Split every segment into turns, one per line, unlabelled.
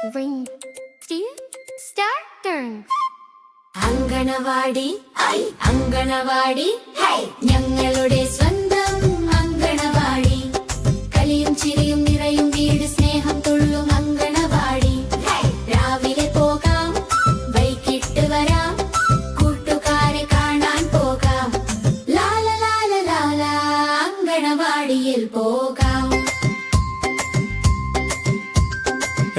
Ring, steer, start, turn.
Anganwadi I anganwadi high ഞങ്ങളുടെ സ്വന്തം അങ്കണവാടി കളിയും ചിരിയും നിറയും വീട് സ്നേഹം തുള്ളും അങ്കണവാടി രാവിലെ പോകാം വൈകിട്ട് വരാം കൂട്ടുകാരെ കാണാൻ പോകാം ലാല ലാല ലാല അങ്കണവാടിയിൽ പോകാം.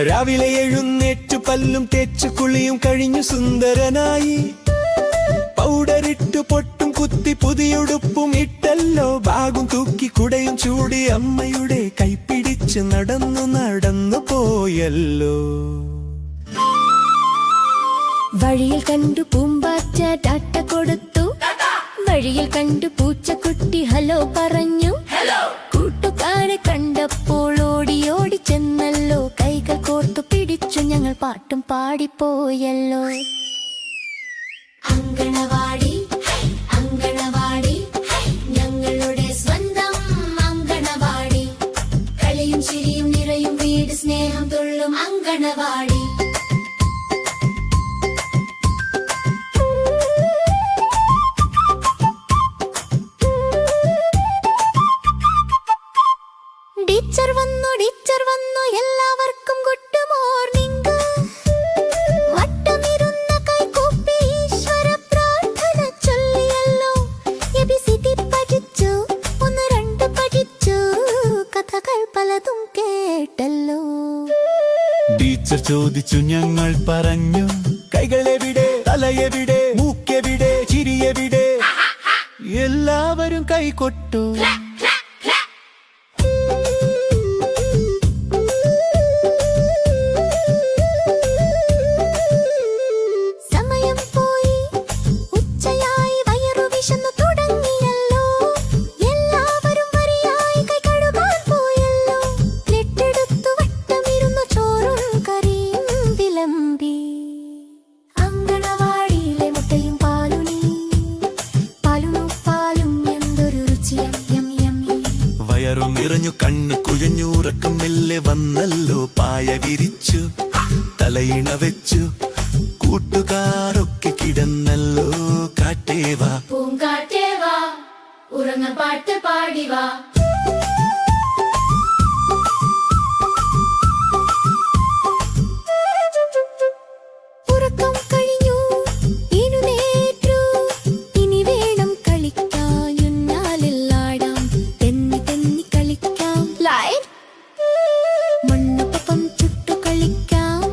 രാവിലെ എഴുന്നേറ്റു പല്ലും തേച്ചു കുളിയും കഴിഞ്ഞു സുന്ദരനായി പൗഡറിട്ടു പൊട്ടും കുത്തി പുതിയുടുപ്പും ഇട്ടല്ലോ ബാഗും തൂക്കി കുടയും ചൂടി അമ്മയുടെ കൈപ്പിടിച്ച് നടന്നു പോയല്ലോ.
വഴിയിൽ കണ്ടു പൂമ്പാറ്റ ടാറ്റ കൊടുത്തു, വഴിയിൽ കണ്ടു പൂച്ചക്കുട്ടി ഹലോ പറഞ്ഞു. കൂട്ടുകാരെ കണ്ടപ്പോൾ ഓടി ഓടി ചെന്നല്ലോ, കൈകൾ കോർത്തു പിടിച്ചു ഞങ്ങൾ പാട്ടും പാടിപ്പോയല്ലോ. അങ്കണവാടി അങ്കണവാടി ഞങ്ങളുടെ സ്വന്തം അങ്കണവാടി കളിയും ചിരിയും നിറയും വീട് സ്നേഹം തുള്ളും അങ്കണവാടി. ടീച്ചർ വന്നു എല്ലാവർക്കും ഗുഡ് മോർണിംഗ്. വട്ടമിരുന്ന കൈകൂപ്പി ഈശ്വര പ്രാർത്ഥന ചൊല്ലിയല്ലോ. എബിസിഡി പഠിച്ചു, 1 2 പഠിച്ചു, കഥകൾ പലതും കേട്ടല്ലോ.
ടീച്ചർ ചോദിച്ചു, ഞങ്ങൾ പറഞ്ഞു, കൈകളെവിടെ, തലയെവിടെ, മൂക്കെവിടെ, ചിരിയെവിടെ? എല്ലാവരും കൈകൊട്ടു. വയറും നിറഞ്ഞു കണ്ണു കുഴഞ്ഞൂറക്കം മെല്ലെ വന്നല്ലോ, പായ വിരിച്ചു തലയിണ വെച്ചു കൂട്ടുകാരൊക്കെ കിടന്നല്ലോ. കാറ്റേവാ
പൂങ്കാറ്റേവാ ഉറങ്ങ പാട്ട് പാടിവാ. മണ്ണൊപ്പം ചുട്ടു കളിക്കാം,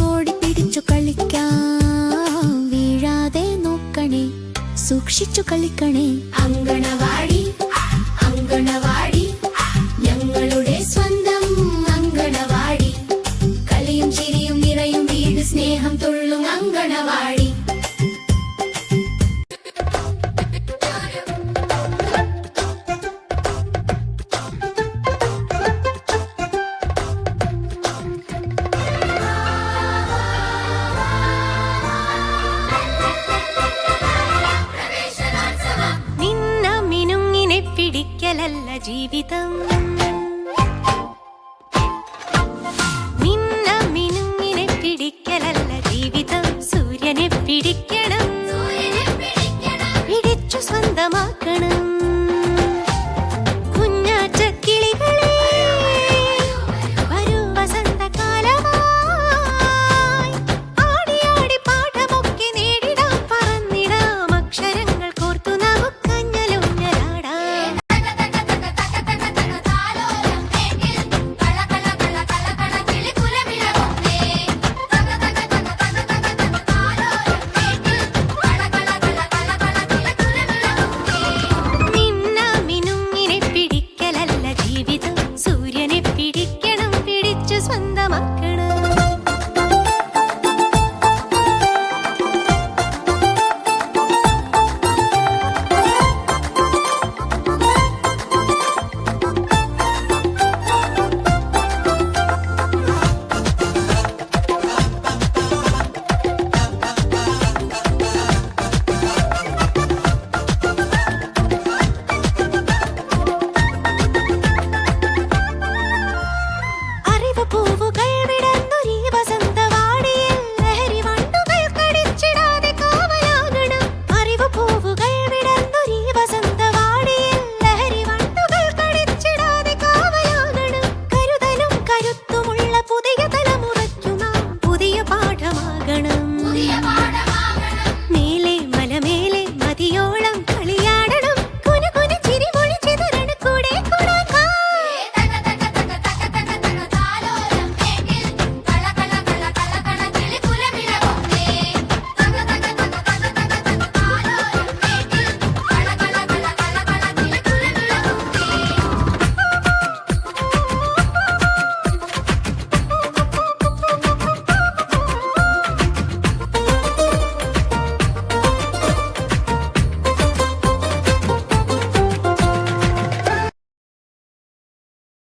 ഓടിപ്പിടിച്ചു കളിക്കാം, വീഴാതെ നോക്കണേ, സൂക്ഷിച്ചു കളിക്കണേ.